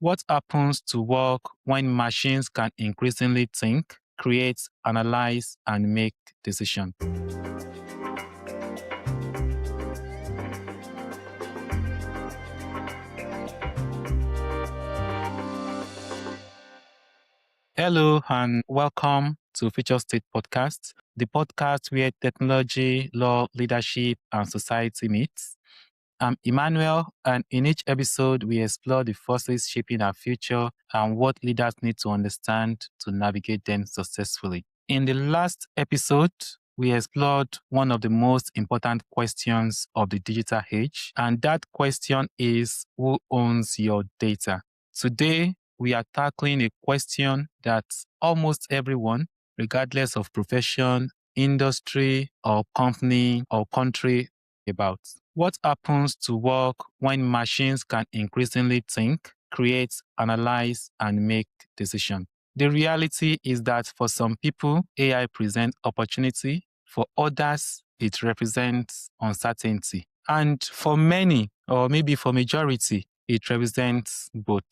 What happens to work when machines can increasingly think, create, analyze, and make decisions? Hello and welcome to Future State Podcast, the podcast where technology, law, leadership, and society meets. I'm Emmanuel, and in each episode, we explore the forces shaping our future and what leaders need to understand to navigate them successfully. In the last episode, we explored one of the most important questions of the digital age, and that question is, who owns your data? Today, we are tackling a question that almost everyone, regardless of profession, industry, or company or country, about. What happens to work when machines can increasingly think, create, analyze, and make decisions? The reality is that for some people, AI presents opportunity. For others, it represents uncertainty. And for many, or maybe for majority, it represents both.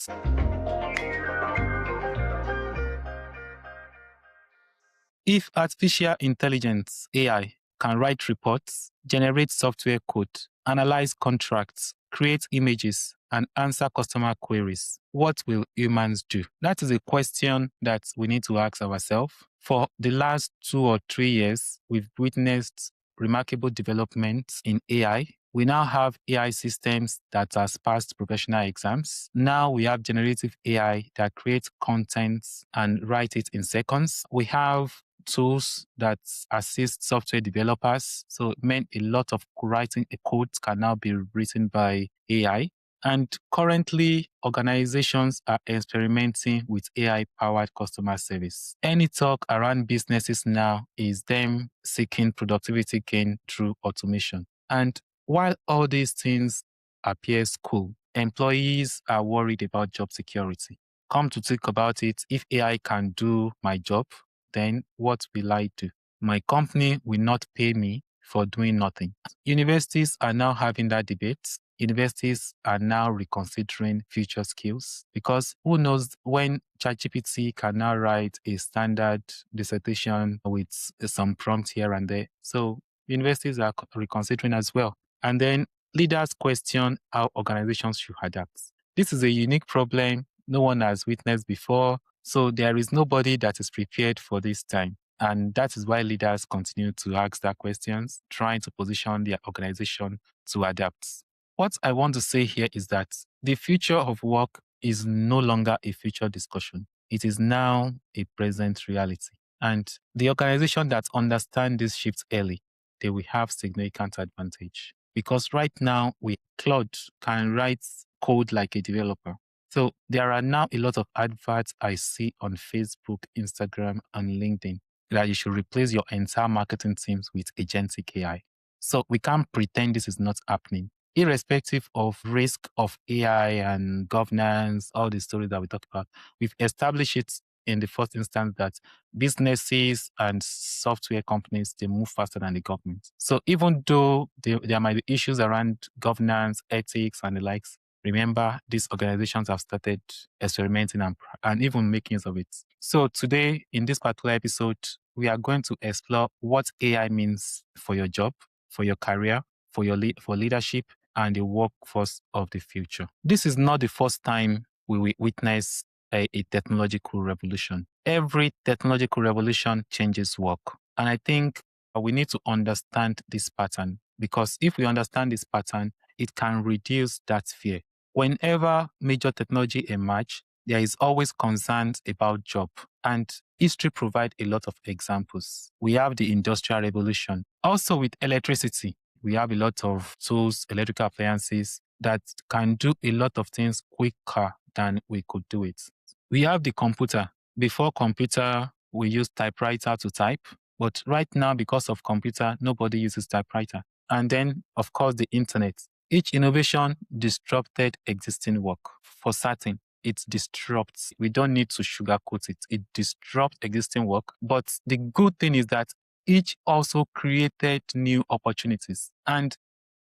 If artificial intelligence, AI, can write reports, generate software code, analyze contracts, create images, and answer customer queries, what will humans do? That is a question that we need to ask ourselves. For the last 2 or 3 years, we've witnessed remarkable developments in AI. We now have AI systems that has passed professional exams. Now we have generative AI that creates content and write it in seconds. We have tools that assist software developers. So it meant a lot of writing a code can now be written by AI. And currently, organizations are experimenting with AI-powered customer service. Any talk around businesses now is them seeking productivity gain through automation. And while all these things appears cool, employees are worried about job security. Come to think about it, if AI can do my job, then what will I do? My company will not pay me for doing nothing. Universities are now having that debate. Universities are now reconsidering future skills because who knows when ChatGPT can now write a standard dissertation with some prompt here and there. So universities are reconsidering as well. And then leaders question how organizations should adapt. This is a unique problem no one has witnessed before. So there is nobody that is prepared for this time. And that is why leaders continue to ask that questions, trying to position their organization to adapt. What I want to say here is that the future of work is no longer a future discussion. It is now a present reality. And the organization that understands this shift early, they will have significant advantage. Because right now, Claude can write code like a developer. So there are now a lot of adverts I see on Facebook, Instagram, and LinkedIn that you should replace your entire marketing teams with agentic AI. So we can't pretend this is not happening. Irrespective of risk of AI and governance, all the stories that we talked about, we've established it in the first instance that businesses and software companies, they move faster than the government. So even though there might be issues around governance, ethics, and the likes, remember, these organizations have started experimenting and even making use of it. So today, in this particular episode, we are going to explore what AI means for your job, for your career, for leadership, and the workforce of the future. This is not the first time we witness a technological revolution. Every technological revolution changes work. And I think we need to understand this pattern, because if we understand this pattern, it can reduce that fear. Whenever major technology emerge, there is always concerns about job. And history provides a lot of examples. We have the Industrial Revolution. Also with electricity, we have a lot of tools, electrical appliances that can do a lot of things quicker than we could do it. We have the computer. Before computer, we used typewriter to type. But right now, because of computer, nobody uses typewriter. And then, of course, the internet. Each innovation disrupted existing work. For certain, it disrupts. We don't need to sugarcoat it. It disrupts existing work. But the good thing is that each also created new opportunities. And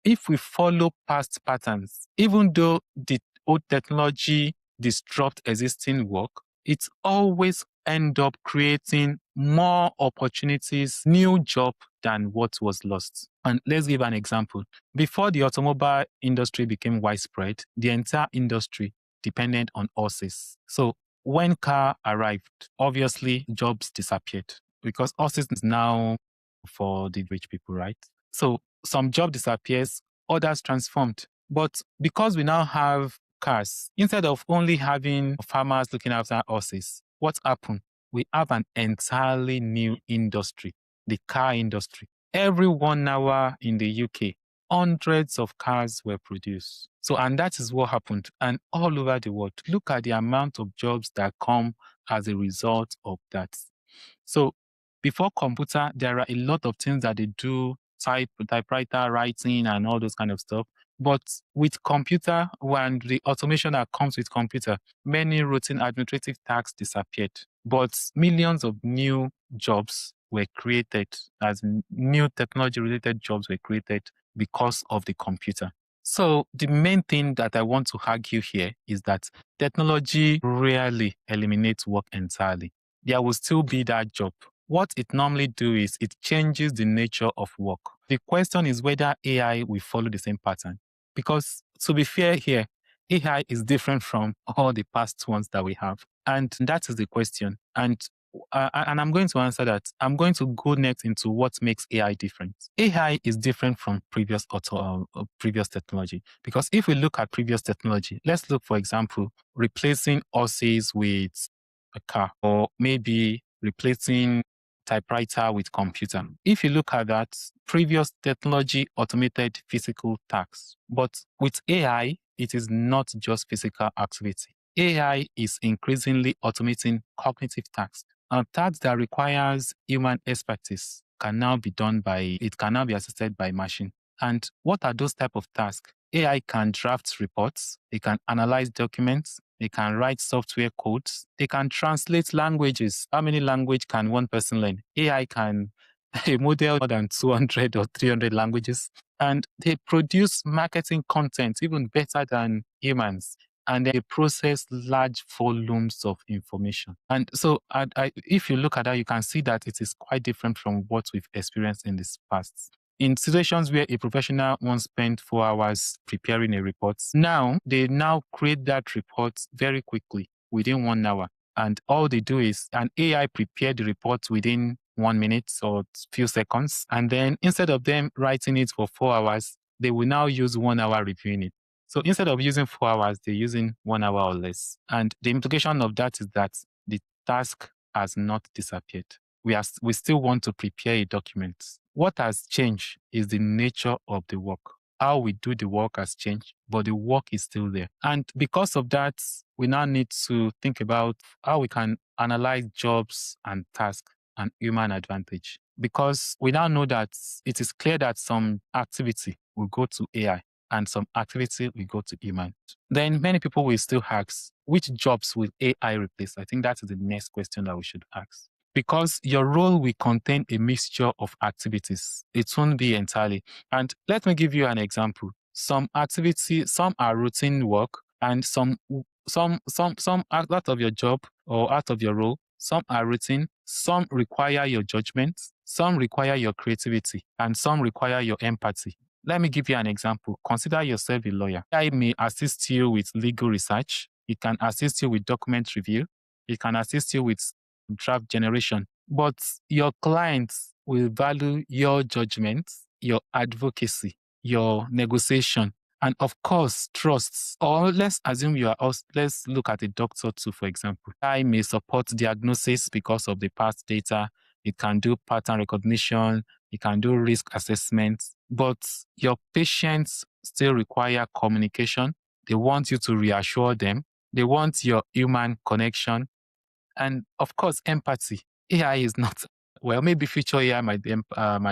if we follow past patterns, even though the old technology disrupt existing work, it always end up creating more opportunities, new job than what was lost. And let's give an example. Before the automobile industry became widespread, the entire industry depended on horses. So when car arrived, obviously jobs disappeared because horses is now for the rich people, right? So some job disappears, others transformed. But because we now have cars, instead of only having farmers looking after horses, what happened? We have an entirely new industry, the car industry. Every 1 hour in the UK, hundreds of cars were produced. So, and that is what happened. And all over the world, look at the amount of jobs that come as a result of that. So, before computer, there are a lot of things that they do, typewriter, writing, and all those kind of stuff. But with computer, when the automation that comes with computer, many routine administrative tasks disappeared. But millions of new jobs were created, as new technology related jobs were created because of the computer. So the main thing that I want to argue here is that technology rarely eliminates work entirely. There will still be that job. What it normally do is it changes the nature of work. The question is whether AI will follow the same pattern. Because to be fair here, AI is different from all the past ones that we have. And that is the question. And I'm going to answer that. I'm going to go next into what makes AI different. AI is different from previous technology, because if we look at previous technology, let's look, for example, replacing horses with a car, or maybe replacing typewriter with computer. If you look at that, previous technology automated physical tasks, but with AI, it is not just physical activity. AI is increasingly automating cognitive tasks. Tasks that requires human expertise can now be assisted by machine. And what are those type of tasks? AI can draft reports, it can analyze documents, they can write software codes, they can translate languages. How many language can one person learn? AI can model more than 200 or 300 languages. And they produce marketing content even better than humans. And they process large volumes of information. And so if you look at that, you can see that it is quite different from what we've experienced in this past. In situations where a professional once spent 4 hours preparing a report, now they create that report very quickly within 1 hour. And all they do is an AI prepare the report within 1 minute or few seconds. And then instead of them writing it for 4 hours, they will now use 1 hour reviewing it. So instead of using 4 hours, they're using 1 hour or less. And the implication of that is that the task has not disappeared. We still want to prepare a document. What has changed is the nature of the work. How we do the work has changed, but the work is still there. And because of that, we now need to think about how we can analyze jobs and tasks and human advantage. Because we now know that it is clear that some activity will go to AI and some activity will go to human. Then many people will still ask, which jobs will AI replace? I think that is the next question that we should ask. Because your role will contain a mixture of activities. It won't be entirely. And let me give you an example. Some are routine work, and some out of your job or out of your role, some are routine, some require your judgment, some require your creativity, and some require your empathy. Let me give you an example. Consider yourself a lawyer. I may assist you with legal research. It can assist you with document review. It can assist you with draft generation. But your clients will value your judgment, your advocacy, your negotiation, and of course, trusts. Or let's assume let's look at a doctor too, for example. I may support diagnosis because of the past data. It can do pattern recognition. It can do risk assessment. But your patients still require communication. They want you to reassure them. They want your human connection. And of course, empathy. AI is not, well, maybe future AI might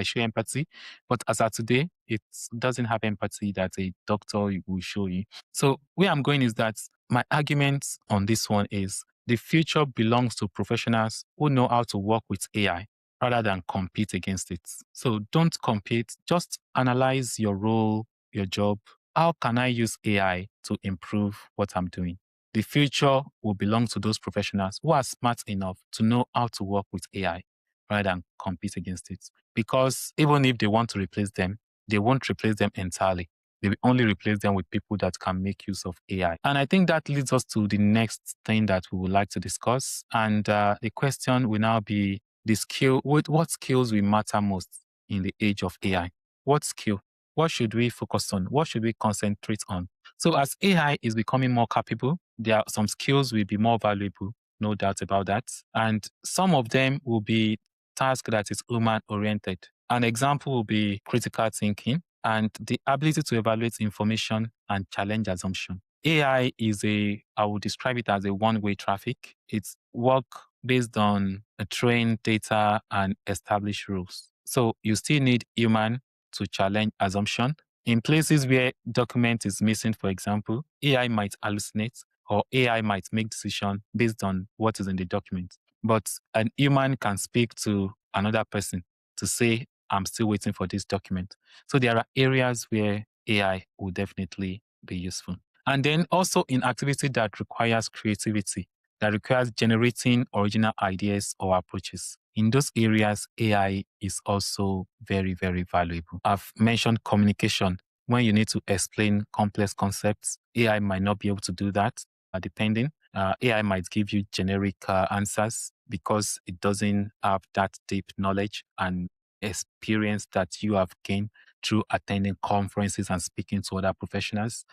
show empathy, but as of today, it doesn't have empathy that a doctor will show you. So where I'm going is that my argument on this one is the future belongs to professionals who know how to work with AI rather than compete against it. So don't compete, just analyze your role, your job. How can I use AI to improve what I'm doing? The future will belong to those professionals who are smart enough to know how to work with AI rather than compete against it. Because even if they want to replace them, they won't replace them entirely. They will only replace them with people that can make use of AI. And I think that leads us to the next thing that we would like to discuss. And the question will now be the skill. What skills will matter most in the age of AI? What skill? What should we focus on? What should we concentrate on? So as AI is becoming more capable, there are some skills will be more valuable, no doubt about that. And some of them will be tasks that is human oriented. An example will be critical thinking and the ability to evaluate information and challenge assumption. AI is I would describe it as a one-way traffic. It's work based on a trained data and established rules. So you still need human to challenge assumption. In places where document is missing, for example, AI might hallucinate or AI might make decision based on what is in the document. But an human can speak to another person to say, I'm still waiting for this document. So there are areas where AI will definitely be useful. And then also in activity that requires creativity, that requires generating original ideas or approaches. In those areas, AI is also very, very valuable. I've mentioned communication. When you need to explain complex concepts, AI might not be able to do that, depending. AI might give you generic answers because it doesn't have that deep knowledge and experience that you have gained through attending conferences and speaking to other professionals.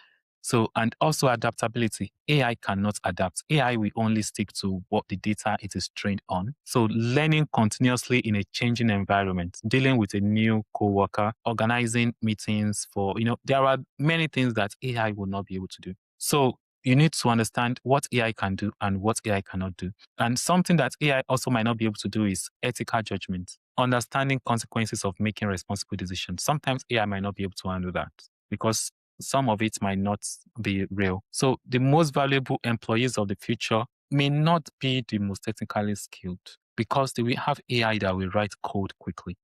So, and also adaptability. AI cannot adapt. AI will only stick to what the data it is trained on. So, learning continuously in a changing environment, dealing with a new coworker, organizing meetings for, there are many things that AI will not be able to do. So, you need to understand what AI can do and what AI cannot do. And something that AI also might not be able to do is ethical judgment, understanding consequences of making responsible decisions. Sometimes AI might not be able to handle that because some of it might not be real. So the most valuable employees of the future may not be the most technically skilled because they will have AI that will write code quickly.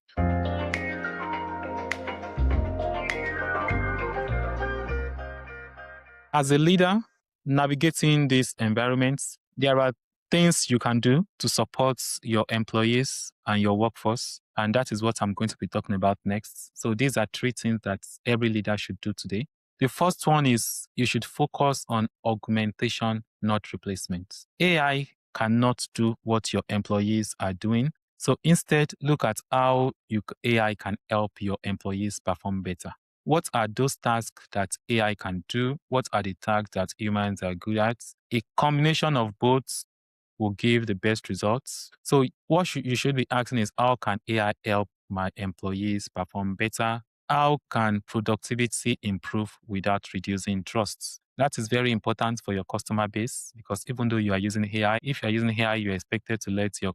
As a leader, navigating these environments, there are things you can do to support your employees and your workforce. And that is what I'm going to be talking about next. So these are three things that every leader should do today. The first one is you should focus on augmentation, not replacement. AI cannot do what your employees are doing. So instead, look at how AI can help your employees perform better. What are those tasks that AI can do? What are the tasks that humans are good at? A combination of both will give the best results. So what you should be asking is, how can AI help my employees perform better? How can productivity improve without reducing trust? That is very important for your customer base because even though you are using AI, if you are using AI, you're expected to let your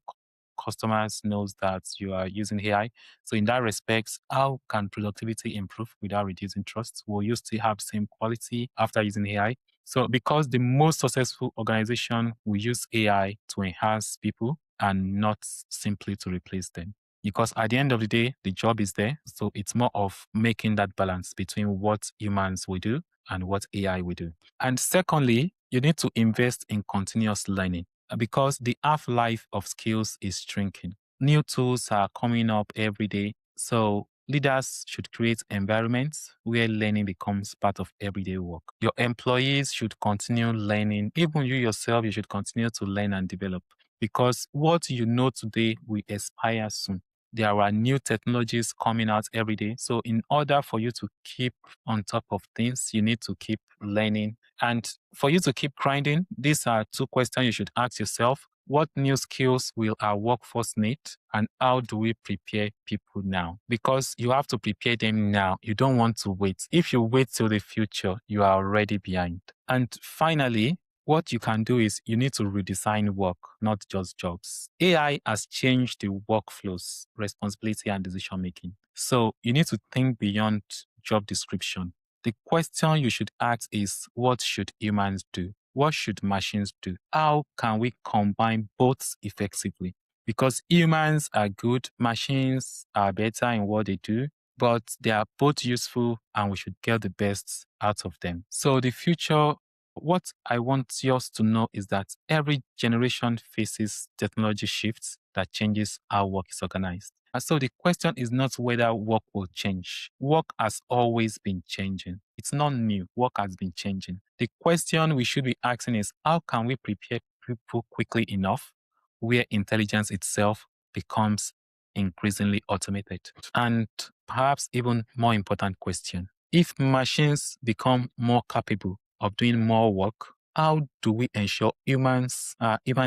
customers knows that you are using AI. So in that respect, how can productivity improve without reducing trust? Will you still have same quality after using AI? So because the most successful organization will use AI to enhance people and not simply to replace them. Because at the end of the day, the job is there. So it's more of making that balance between what humans will do and what AI will do. And secondly, you need to invest in continuous learning because the half-life of skills is shrinking. New tools are coming up every day. So leaders should create environments where learning becomes part of everyday work. Your employees should continue learning. Even you yourself, you should continue to learn and develop because what you know today will expire soon. There are new technologies coming out every day. So in order for you to keep on top of things, you need to keep learning. And for you to keep grinding, these are two questions you should ask yourself. What new skills will our workforce need? And how do we prepare people now? Because you have to prepare them now. You don't want to wait. If you wait till the future, you are already behind. And finally, what you can do is you need to redesign work, not just jobs. AI has changed the workflows, responsibility, and decision making. So you need to think beyond job description. The question you should ask is, what should humans do? What should machines do? How can we combine both effectively? Because humans are good, machines are better in what they do, but they are both useful and we should get the best out of them. So the future What I want yours to know is that every generation faces technology shifts that changes how work is organized. And so the question is not whether work will change. Work has always been changing. It's not new. Work has been changing. The question we should be asking is how can we prepare people quickly enough where intelligence itself becomes increasingly automated? And perhaps even more important question, if machines become more capable of doing more work, how do we ensure human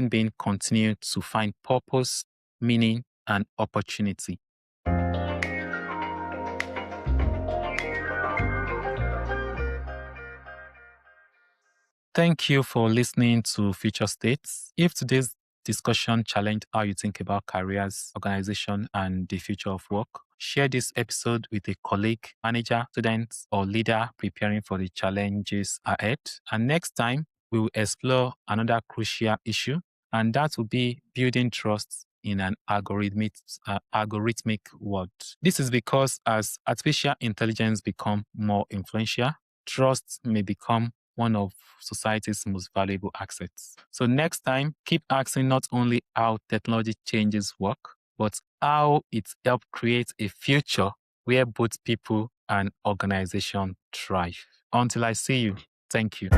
beings continue to find purpose, meaning, and opportunity? Thank you for listening to Future States. If today's discussion challenged how you think about careers, organization, and the future of work, share this episode with a colleague, manager, student, or leader preparing for the challenges ahead. And next time, we will explore another crucial issue, and that will be building trust in an algorithmic world. This is because as artificial intelligence become more influential, trust may become one of society's most valuable assets. So next time, keep asking not only how technology changes work, but how it helps create a future where both people and organization thrive. Until I see you, thank you.